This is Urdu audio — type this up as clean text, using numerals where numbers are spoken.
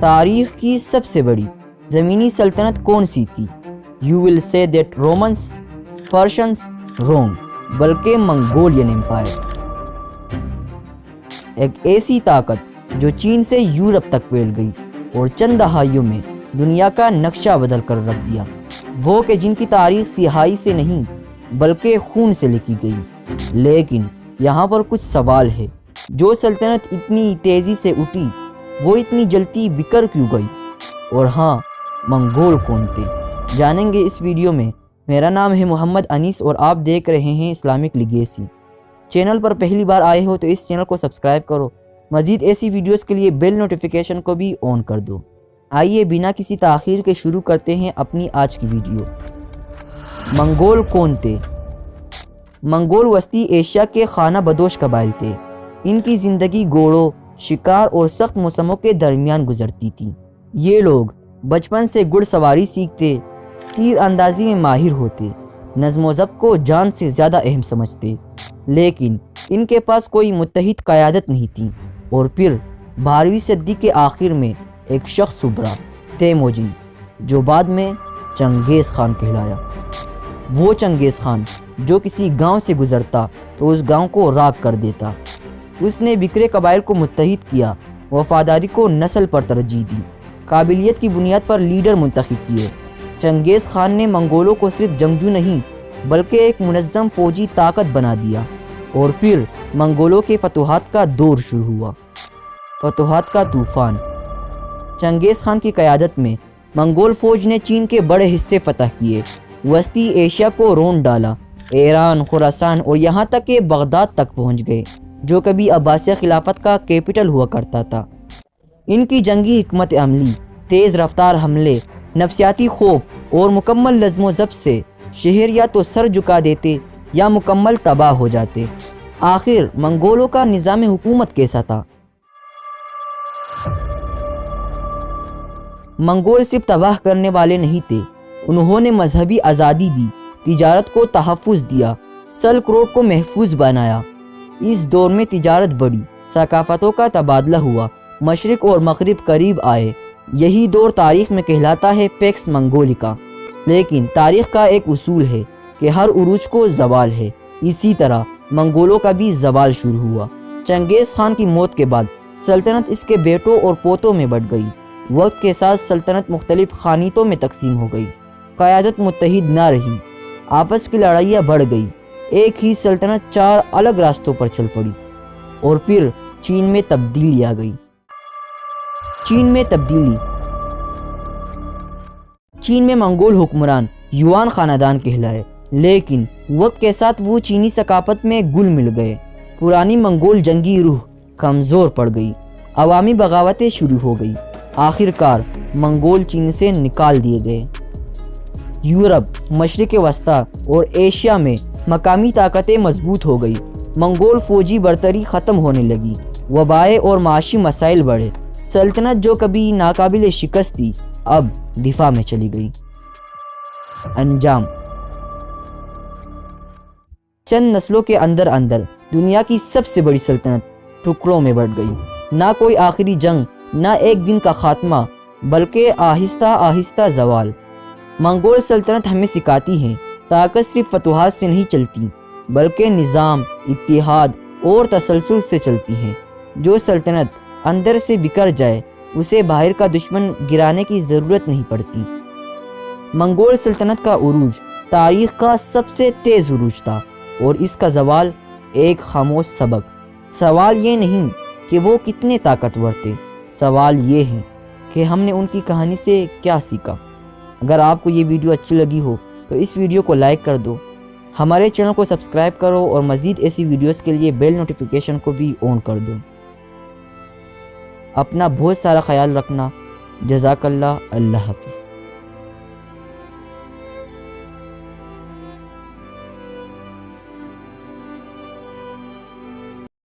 تاریخ کی سب سے بڑی زمینی سلطنت کون سی تھی؟ یو ول سے دیٹ رومنس، پرشنس، رونگ، بلکہ منگولین امپائر۔ ایک ایسی طاقت جو چین سے یورپ تک پھیل گئی اور چند دہائیوں میں دنیا کا نقشہ بدل کر رکھ دیا، وہ کہ جن کی تاریخ سیاہی سے نہیں بلکہ خون سے لکھی گئی۔ لیکن یہاں پر کچھ سوال ہے، جو سلطنت اتنی تیزی سے اٹھی وہ اتنی جلدی بکھر کیوں گئی؟ اور ہاں، منگول کون تھے؟ جانیں گے اس ویڈیو میں۔ میرا نام ہے محمد انیس اور آپ دیکھ رہے ہیں اسلامک لیگیسی۔ چینل پر پہلی بار آئے ہو تو اس چینل کو سبسکرائب کرو، مزید ایسی ویڈیوز کے لیے بیل نوٹیفیکیشن کو بھی آن کر دو۔ آئیے بنا کسی تاخیر کے شروع کرتے ہیں اپنی آج کی ویڈیو۔ منگول کون تھے؟ منگول وسطی ایشیا کے خانہ بدوش قبائل تھے۔ ان کی زندگی گھوڑوں، شکار اور سخت موسموں کے درمیان گزرتی تھی۔ یہ لوگ بچپن سے گھڑ سواری سیکھتے، تیر اندازی میں ماہر ہوتے، نظم و ضبط کو جان سے زیادہ اہم سمجھتے، لیکن ان کے پاس کوئی متحد قیادت نہیں تھی۔ اور پھر 12ویں صدی کے آخر میں ایک شخص ابھرا، تیموجن، جو بعد میں چنگیز خان کہلایا۔ وہ چنگیز خان جو کسی گاؤں سے گزرتا تو اس گاؤں کو راکھ کر دیتا۔ اس نے بکھرے قبائل کو متحد کیا، وفاداری کو نسل پر ترجیح دی، قابلیت کی بنیاد پر لیڈر منتخب کیے۔ چنگیز خان نے منگولوں کو صرف جنگجو نہیں بلکہ ایک منظم فوجی طاقت بنا دیا۔ اور پھر منگولوں کے فتوحات کا دور شروع ہوا۔ فتوحات کا طوفان۔ چنگیز خان کی قیادت میں منگول فوج نے چین کے بڑے حصے فتح کیے، وسطی ایشیا کو رون ڈالا، ایران، خراسان اور یہاں تک کہ بغداد تک پہنچ گئے، جو کبھی عباسیہ خلافت کا کیپٹل ہوا کرتا تھا۔ ان کی جنگی حکمت عملی، تیز رفتار حملے، نفسیاتی خوف اور مکمل نظم و ضبط سے شہر یا تو سر جھکا دیتے یا مکمل تباہ ہو جاتے۔ آخر منگولوں کا نظام حکومت کیسا تھا؟ منگول صرف تباہ کرنے والے نہیں تھے، انہوں نے مذہبی آزادی دی، تجارت کو تحفظ دیا، سلک روڈ کو محفوظ بنایا۔ اس دور میں تجارت بڑھی، ثقافتوں کا تبادلہ ہوا، مشرق اور مغرب قریب آئے۔ یہی دور تاریخ میں کہلاتا ہے پیکس منگولکا۔ لیکن تاریخ کا ایک اصول ہے کہ ہر عروج کو زوال ہے، اسی طرح منگولوں کا بھی زوال شروع ہوا۔ چنگیز خان کی موت کے بعد سلطنت اس کے بیٹوں اور پوتوں میں بٹ گئی۔ وقت کے ساتھ سلطنت مختلف خانیتوں میں تقسیم ہو گئی، قیادت متحد نہ رہی، آپس کی لڑائیاں بڑھ گئی، ایک ہی سلطنت 4 الگ راستوں پر چل پڑی۔ اور پھر چین میں تبدیلی آ گئی۔ چین میں تبدیلی۔ چین میں منگول حکمران یوان خاندان کہلائے، لیکن وقت کے ساتھ وہ چینی ثقافت میں گل مل گئے۔ پرانی منگول جنگی روح کمزور پڑ گئی، عوامی بغاوتیں شروع ہو گئی۔ آخر کار منگول چین سے نکال دیے گئے۔ یورپ، مشرق وسطیٰ اور ایشیا میں مقامی طاقتیں مضبوط ہو گئی۔ منگول فوجی برتری ختم ہونے لگی، وبائیں اور معاشی مسائل بڑھے۔ سلطنت جو کبھی ناقابل شکست تھی اب دفاع میں چلی گئی۔ انجام۔ چند نسلوں کے اندر دنیا کی سب سے بڑی سلطنت ٹکڑوں میں بٹ گئی۔ نہ کوئی آخری جنگ، نہ ایک دن کا خاتمہ، بلکہ آہستہ آہستہ زوال۔ منگول سلطنت ہمیں سکھاتی ہے، طاقت صرف فتوحات سے نہیں چلتی بلکہ نظام، اتحاد اور تسلسل سے چلتی ہے۔ جو سلطنت اندر سے بکھر جائے اسے باہر کا دشمن گرانے کی ضرورت نہیں پڑتی۔ منگول سلطنت کا عروج تاریخ کا سب سے تیز عروج تھا اور اس کا زوال ایک خاموش سبق۔ سوال یہ نہیں کہ وہ کتنے طاقتور تھے، سوال یہ ہے کہ ہم نے ان کی کہانی سے کیا سیکھا۔ اگر آپ کو یہ ویڈیو اچھی لگی ہو تو اس ویڈیو کو لائک کر دو، ہمارے چینل کو سبسکرائب کرو اور مزید ایسی ویڈیوز کے لیے بیل نوٹیفیکیشن کو بھی آن کر دو۔ اپنا بہت سارا خیال رکھنا۔ جزاک اللہ۔ اللہ حافظ۔